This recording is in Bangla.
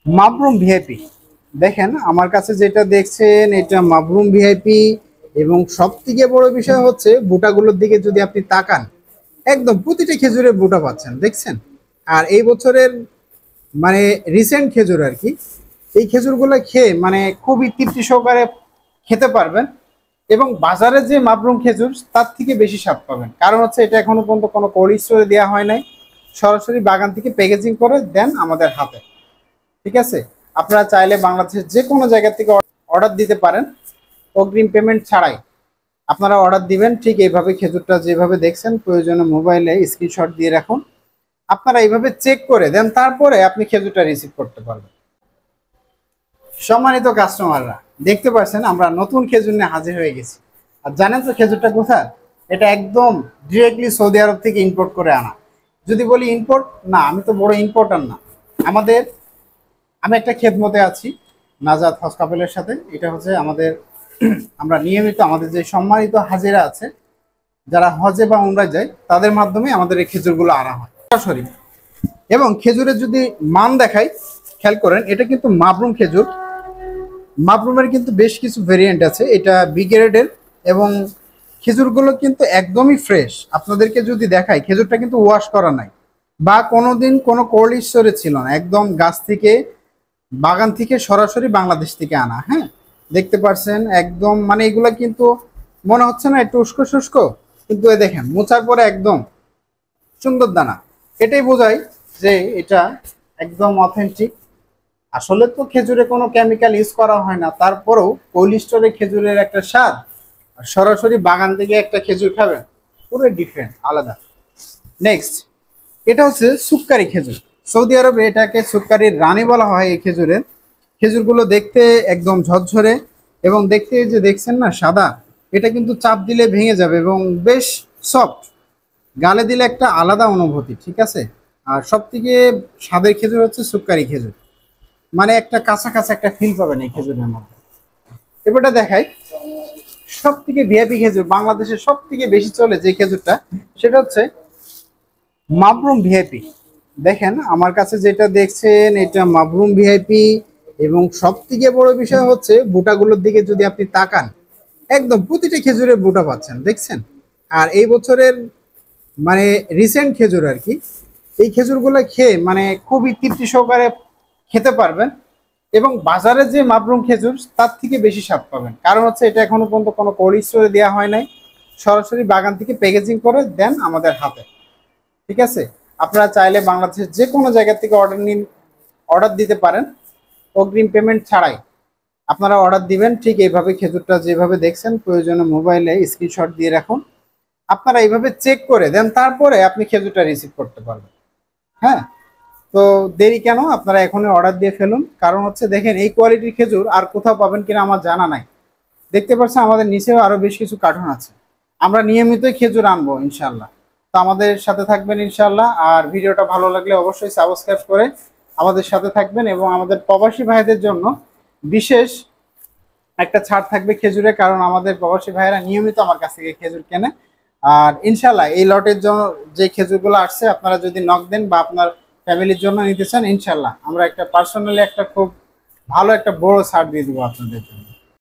মাবরুম ভিআইপি। দেখেন আমার কাছে যেটা দেখছেন এটা মাবরুম ভিআইপি। এবং সব থেকে বড় বিষয় হচ্ছে বুটাগুলোর দিকে যদি আপনি তাকান, একদম প্রতিটা খেজুরের বুটা পাচ্ছেন, দেখছেন। আর এই বছরের মানে রিসেন্ট খেজুর আর কি, এই খেজুরগুলো খেয়ে মানে খুবই তৃপ্তি সহকারে খেতে পারবেন। এবং বাজারে যে মাবরুম খেজুর তার থেকে বেশি স্বাদ পাবেন, কারণ হচ্ছে এটা এখনো পর্যন্ত কোনো কোল্ড স্টোরে দেওয়া হয় নাই, সরাসরি বাগান থেকে প্যাকেজিং করে দেন আমাদের হাতে। ঠিক আছে, আপনারা চাইলে বাংলাদেশের যে কোনো জায়গা থেকে অর্ডার দিতে পারেন অগ্রিম পেমেন্ট ছাড়াই। আপনারা অর্ডার দিবেন ঠিক এইভাবে, খেজুরটা যেভাবে দেখছেন প্রয়োজনে মোবাইলে স্ক্রিনশট দিয়ে রাখুন। আপনারা এইভাবে চেক করে দেন, তারপরে আপনি খেজুরটা রিসিভ করতে পারবেন। সম্মানিত কাস্টমাররা, দেখতে পাচ্ছেন আমরা নতুন খেজুর নিয়ে হাজির হয়ে গেছি। আর জানেন তো খেজুরটা কোথায়? এটা একদম ডিরেক্টলি সৌদি আরব থেকে ইম্পোর্ট করে আনা। যদি বলি ইম্পোর্ট, না, আমি তো বড় ইম্পোর্টার না। আমাদের আমি একটা খেদমতে আছি নাজাত হসপিটালের সাথে। এটা হচ্ছে আমাদের আমরা নিয়মিত আমাদের যে সম্মানিত হাজিরা আছে যারা হজে বা উমরায় যায় তাদের মাধ্যমে আমাদের এই খেজুরগুলো আনা হয় সরাসরি। এবং খেজুরের যদি মান দেখাই, খেয়াল করেন এটা কিন্তু মাবরুম খেজুর। মাবরুমের কিন্তু বেশ কিছু ভেরিয়েন্ট আছে, এটা বি গ্রেডের। এবং খেজুরগুলো কিন্তু একদমই ফ্রেশ। আপনাদেরকে যদি দেখাই, খেজুরটা কিন্তু ওয়াশ করা নাই বা কোনোদিন কোনো কোল্ড স্টোরে ছিল না, একদম গাছ থেকে বাগান থেকে সরাসরি বাংলাদেশ থেকে আনা। হ্যাঁ, দেখতে পাচ্ছেন একদম মানে এগুলা কিন্তু মনে হচ্ছে না একটু উস্কো শুষ্ক, কিন্তু এ দেখেন মোচার পরে একদম সুন্দর দানা। এটাই বোঝায় যে এটা একদম অথেন্টিক। আসলে তো খেজুরে কোনো কেমিক্যাল ইউজ করা হয় না, তারপরেও কোল্ড স্টোরে খেজুরের একটা স্বাদ আর সরাসরি বাগান থেকে একটা খেজুর খাবেন, পুরো ডিফারেন্ট, আলাদা। নেক্সট, এটা হচ্ছে সুক্কারি খেজুর। সৌদি আরবে এটাকে সুক্কারির রানী বলা হয়। এই খেজুরের খেজুরগুলো দেখতে একদম ঝরঝরে এবং দেখতে যে দেখছেন না সাদা, এটা কিন্তু চাপ দিলে ভেঙে যাবে এবং বেশ সফট, গালে দিলে একটা আলাদা অনুভূতি। ঠিক আছে, আর সব থেকে স্বাদের খেজুর হচ্ছে সুক্কারি খেজুর, মানে একটা কাঁচা কাঁচা একটা ফিল পাবেন এই খেজুরের মধ্যে। এবারটা দেখাই সব থেকে ভিআইপি খেজুর, বাংলাদেশে সব থেকে বেশি চলে যে খেজুরটা, সেটা হচ্ছে মাবরুম ভিআইপি। দেখেন আমার কাছে যেটা দেখছেন এটা মাবরুম ভিআইপি। এবং সব থেকে বড় বিষয় হচ্ছে বুটাগুলোর দিকে যদি আপনি তাকান, একদম প্রতিটা খেজুরের বুটা পাচ্ছেন, দেখছেন। আর এই বছরের মানে রিসেন্ট খেজুর আর কি, এই খেজুরগুলো খেয়ে মানে খুবই তৃপ্তি সহকারে খেতে পারবেন। এবং বাজারে যে মাবরুম খেজুর তার থেকে বেশি স্বাদ পাবেন, কারণ হচ্ছে এটা এখনো পর্যন্ত কোনো কোল্ড স্টোরে দেওয়া হয় নাই, সরাসরি বাগান থেকে প্যাকেজিং করে দেন আমাদের হাতে। ঠিক আছে, আপনারা চাইলে বাংলাদেশের যে কোনো জায়গা থেকে অর্ডার দিতে পারেন অগ্রিম পেমেন্ট ছাড়াই। আপনারা অর্ডার দিবেন ঠিক এইভাবে, খেজুরটা যেভাবে দেখছেন প্রয়োজনে মোবাইলে স্ক্রিনশট দিয়ে রাখুন। আপনারা এইভাবে চেক করে দেন, তারপরে আপনি খেজুরটা রিসিভ করতে পারবেন। হ্যাঁ, তো দেরি কেন, আপনারা এখনই অর্ডার দিয়ে ফেলুন। কারণ হচ্ছে দেখেন এই কোয়ালিটির খেজুর আর কোথাও পাবেন কিনা আমার জানা নাই। দেখতে পাচ্ছেন আমাদের নিচেও আরো বেশ কিছু কার্টুন আছে। আমরা নিয়মিতই খেজুর আনবো ইনশাল্লাহ। তো আমাদের সাথে থাকবেন ইনশাল্লাহ। আর ভিডিওটা ভালো লাগলে অবশ্যই সাবস্ক্রাইব করে আমাদের সাথে থাকবেন। এবং আমাদের প্রবাসী ভাইদের জন্য বিশেষ একটা ছাড় থাকবে খেজুরে, কারণ আমাদের প্রবাসী ভাইয়েরা নিয়মিত আমার কাছ থেকে খেজুর কেনে। আর ইনশাল্লাহ এই লটের জন্য যে খেজুরগুলো আসছে, আপনারা যদি নক দেন বা আপনার ফ্যামিলির জন্য নিতে চান, ইনশাল্লাহ আমরা একটা পার্সোনালি একটা খুব ভালো একটা বড় ছাড় দিয়ে দেবো আপনাদের জন্য।